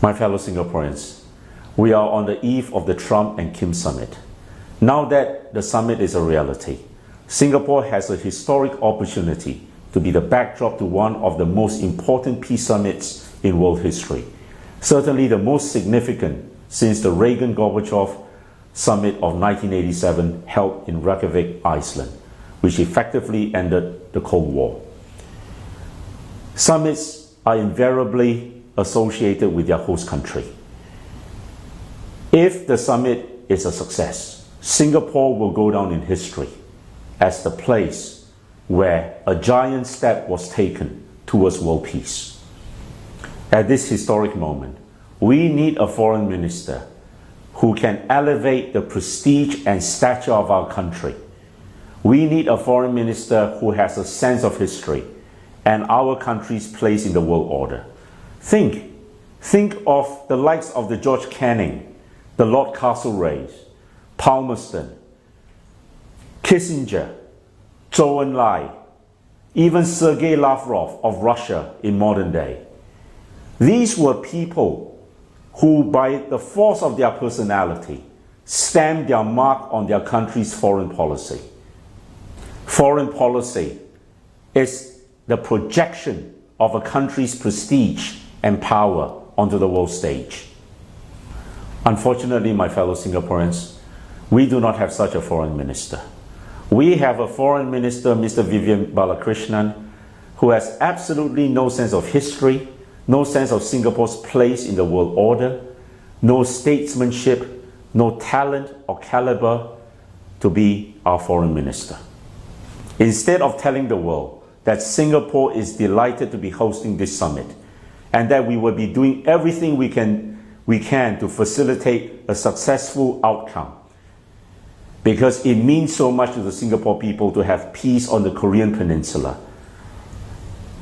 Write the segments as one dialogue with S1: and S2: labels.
S1: My fellow Singaporeans, we are on the eve of the Trump and Kim summit. Now that the summit is a reality, Singapore has a historic opportunity to be the backdrop to one of the most important peace summits in world history. Certainly the most significant since the Reagan-Gorbachev summit of 1987 held in Reykjavik, Iceland, which effectively ended the Cold War. Summits are invariably associated with their host country. If the summit is a success, Singapore will go down in history as the place where a giant step was taken towards world peace. At this historic moment, we need a foreign minister who can elevate the prestige and stature of our country. We need a foreign minister who has a sense of history and our country's place in the world order. Think of the likes of the George Canning, the Lord Castlereagh, Palmerston, Kissinger, Zhou Enlai, even Sergei Lavrov of Russia in modern day. These were people who, by the force of their personality, stamped their mark on their country's foreign policy. Foreign policy is the projection of a country's prestige and power onto the world stage. Unfortunately, my fellow Singaporeans, we do not have such a foreign minister. We have a foreign minister, Mr. Vivian Balakrishnan, who has absolutely no sense of history, no sense of Singapore's place in the world order, no statesmanship, no talent or caliber to be our foreign minister. Instead of telling the world that Singapore is delighted to be hosting this summit and that we will be doing everything we can to facilitate a successful outcome, because it means so much to the Singapore people to have peace on the Korean Peninsula,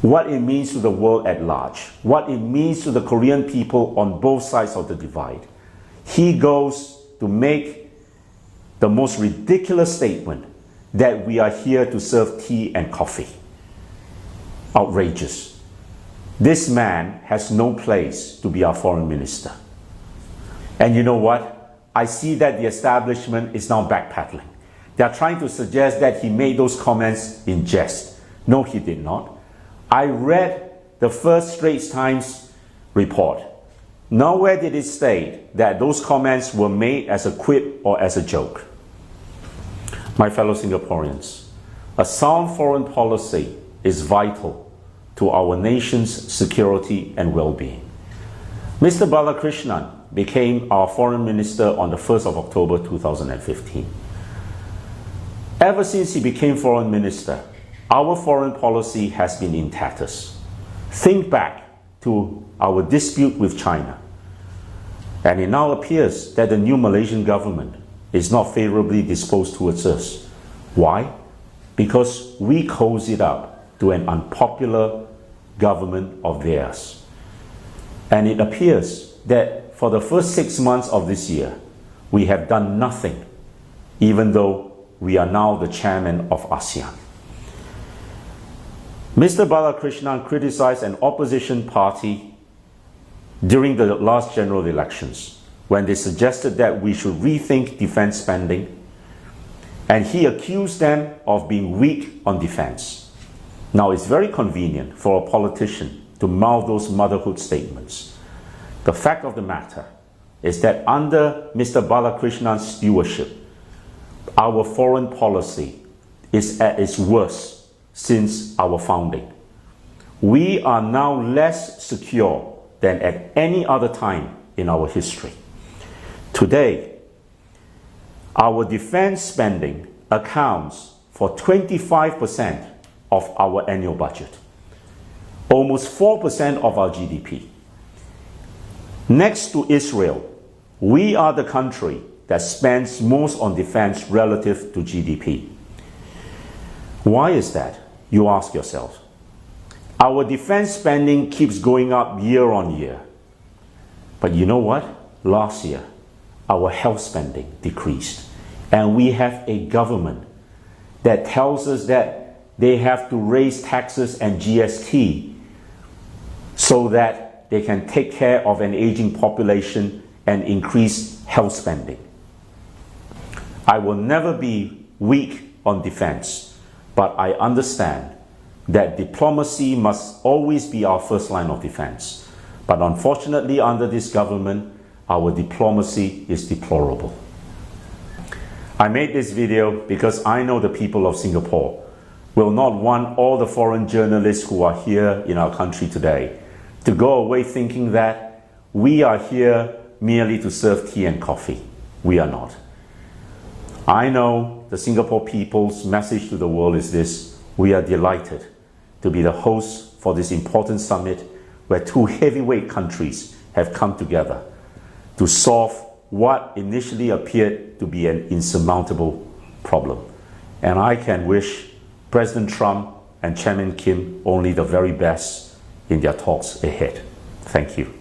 S1: what it means to the world at large, what it means to the Korean people on both sides of the divide. He goes to make the most ridiculous statement that we are here to serve tea and coffee. Outrageous. This man has no place to be our foreign minister. And you know what? I see that the establishment is now backpedaling. They are trying to suggest that he made those comments in jest. No, he did not. I read the first Straits Times report. Nowhere did it state that those comments were made as a quip or as a joke. My fellow Singaporeans, a sound foreign policy is vital to our nation's security and well-being. Mr. Balakrishnan became our foreign minister on the 1st of October 2015. Ever since he became foreign minister, our foreign policy has been in tatters. Think back to our dispute with China. And it now appears that the new Malaysian government is not favorably disposed towards us. Why? Because we cozied up to an unpopular government of theirs. And it appears that for the first 6 months of this year, we have done nothing, even though we are now the chairman of ASEAN. Mr. Balakrishnan criticized an opposition party during the last general elections when they suggested that we should rethink defense spending, and he accused them of being weak on defense. Now, it's very convenient for a politician to mouth those motherhood statements. The fact of the matter is that under Mr. Balakrishnan's stewardship, our foreign policy is at its worst since our founding. We are now less secure than at any other time in our history. Today, our defense spending accounts for 25% of our annual budget, almost 4% of our GDP. Next to Israel, we are the country that spends most on defense relative to GDP. Why is that? You ask yourself. Our defense spending keeps going up year on year. But you know what? Last year, our health spending decreased. And we have a government that tells us that they have to raise taxes and GST so that they can take care of an aging population and increase health spending. I will never be weak on defense, but I understand that diplomacy must always be our first line of defense. But unfortunately, under this government, our diplomacy is deplorable. I made this video because I know the people of Singapore will not want all the foreign journalists who are here in our country today to go away thinking that we are here merely to serve tea and coffee. We are not. I know the Singapore people's message to the world is this: we are delighted to be the host for this important summit where two heavyweight countries have come together to solve what initially appeared to be an insurmountable problem. And I can wish President Trump and Chairman Kim only the very best in their talks ahead. Thank you.